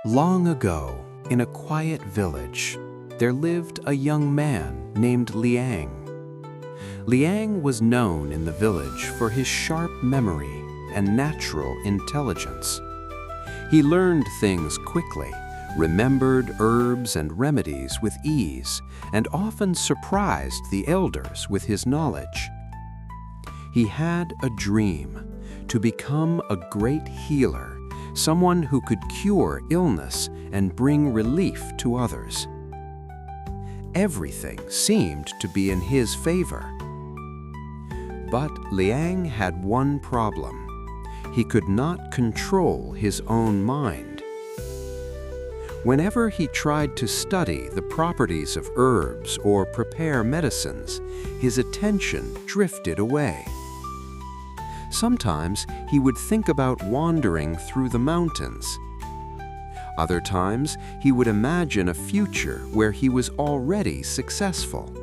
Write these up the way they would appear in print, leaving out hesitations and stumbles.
Long ago, in a quiet village, there lived a young man named Liang. Liang was known in the village for his sharp memory and natural intelligence. He learned things quickly, remembered herbs and remedies with ease, and often surprised the elders with his knowledge. He had a dream to become a great healer, someone who could cure illness and bring relief to others. Everything seemed to be in his favor. But Liang had one problem. He could not control his own mind. Whenever he tried to study the properties of herbs or prepare medicines, his attention drifted away. Sometimes he would think about wandering through the mountains. Other times he would imagine a future where he was already successful.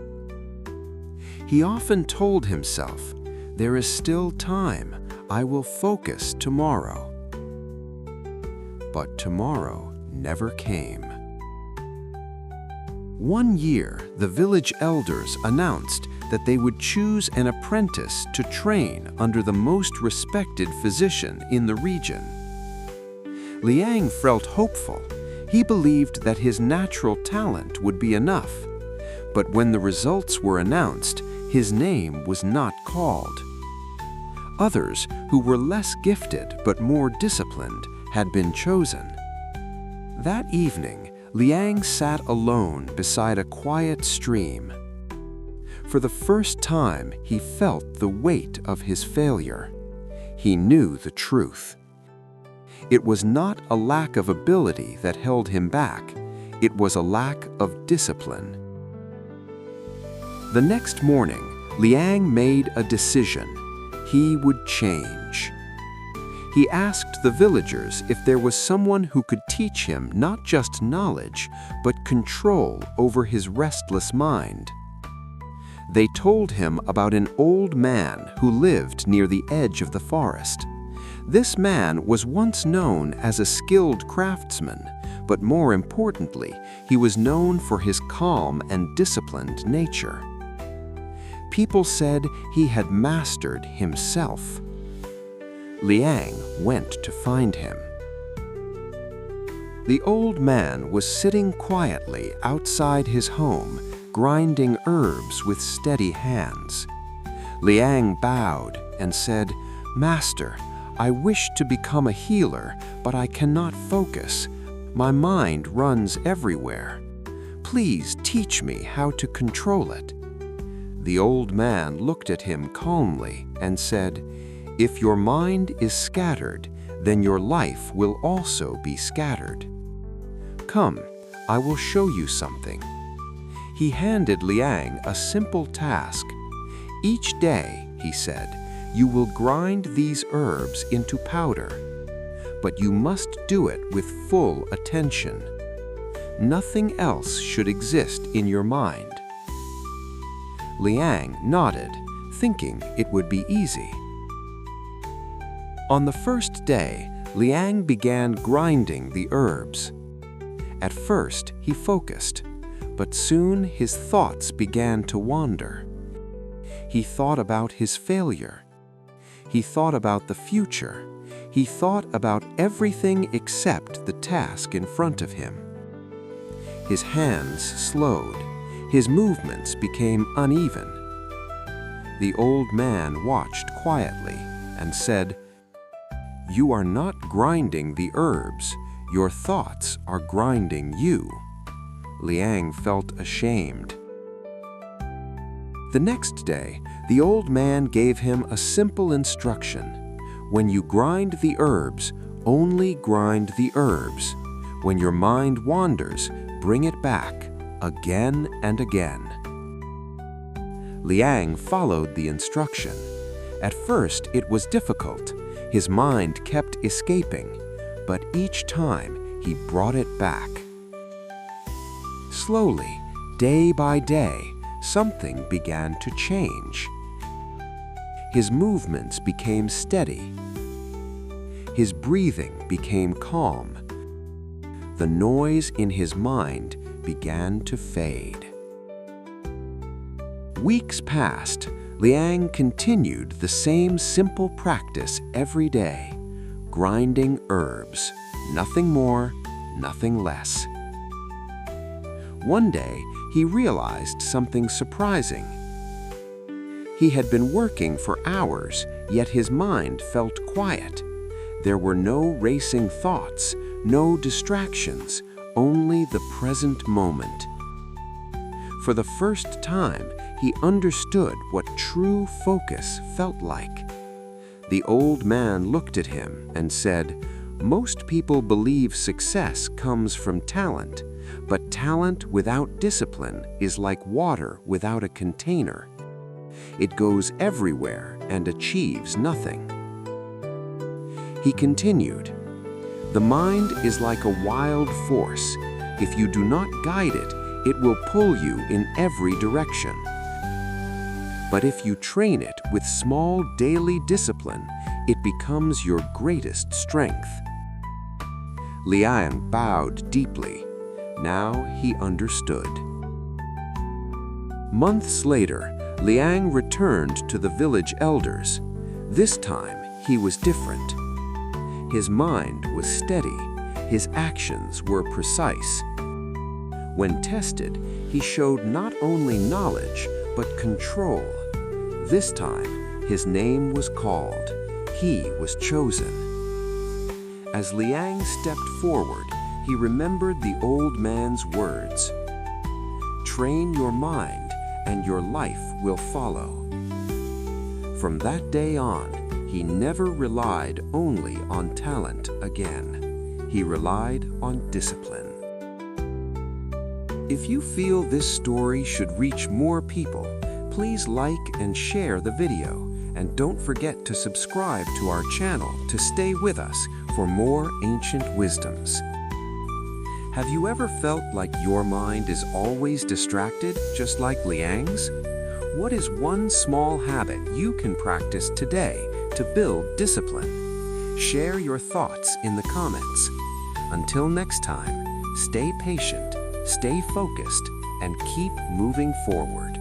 He often told himself, "There is still time. I will focus tomorrow." But tomorrow never came. One year, the village elders announced that they would choose an apprentice to train under the most respected physician in the region. Liang felt hopeful. He believed that his natural talent would be enough. But when the results were announced, his name was not called. Others, who were less gifted but more disciplined, had been chosen. That evening, Liang sat alone beside a quiet stream. For the first time, he felt the weight of his failure. He knew the truth. It was not a lack of ability that held him back. It was a lack of discipline. The next morning, Liang made a decision. He would change. He asked the villagers if there was someone who could teach him not just knowledge, but control over his restless mind. They told him about an old man who lived near the edge of the forest. This man was once known as a skilled craftsman, but more importantly, he was known for his calm and disciplined nature. People said he had mastered himself. Liang went to find him. The old man was sitting quietly outside his home, grinding herbs with steady hands. Liang bowed and said, "Master, I wish to become a healer, but I cannot focus. My mind runs everywhere. Please teach me how to control it." The old man looked at him calmly and said, "If your mind is scattered, then your life will also be scattered. Come, I will show you something." He handed Liang a simple task. "Each day," he said, "you will grind these herbs into powder. But you must do it with full attention. Nothing else should exist in your mind." Liang nodded, thinking it would be easy. On the first day, Liang began grinding the herbs. At first, he focused, but soon his thoughts began to wander. He thought about his failure. He thought about the future. He thought about everything except the task in front of him. His hands slowed. His movements became uneven. The old man watched quietly and said, "You are not grinding the herbs. Your thoughts are grinding you." Liang felt ashamed. The next day, the old man gave him a simple instruction. When you grind the herbs, only grind the herbs. When your mind wanders, bring it back, again and again. Liang followed the instruction. At first, it was difficult. His mind kept escaping, but each time he brought it back. Slowly, day by day, something began to change. His movements became steady. His breathing became calm. the noise in his mind began to fade. Weeks passed. Liang continued the same simple practice every day, grinding herbs, nothing more, nothing less. One day, he realized something surprising. He had been working for hours, yet his mind felt quiet. There were no racing thoughts, no distractions, only the present moment. For the first time, he understood what true focus felt like. The old man looked at him and said, "Most people believe success comes from talent, but talent without discipline is like water without a container. It goes everywhere and achieves nothing." He continued, "The mind is like a wild force. If you do not guide it, it will pull you in every direction. But if you train it with small daily discipline, it becomes your greatest strength." Liang bowed deeply. Now he understood. Months later, Liang returned to the village elders. This time, he was different. His mind was steady. His actions were precise. When tested, he showed not only knowledge, but control. This time, his name was called. He was chosen. As Liang stepped forward, he remembered the old man's words. "Train your mind, and your life will follow." From that day on, he never relied only on talent again. He relied on discipline. If you feel this story should reach more people, please like and share the video, and don't forget to subscribe to our channel to stay with us for more ancient wisdoms. Have you ever felt like your mind is always distracted, just like Liang's? What is one small habit you can practice today to build discipline? Share your thoughts in the comments. Until next time, stay patient, stay focused, and keep moving forward.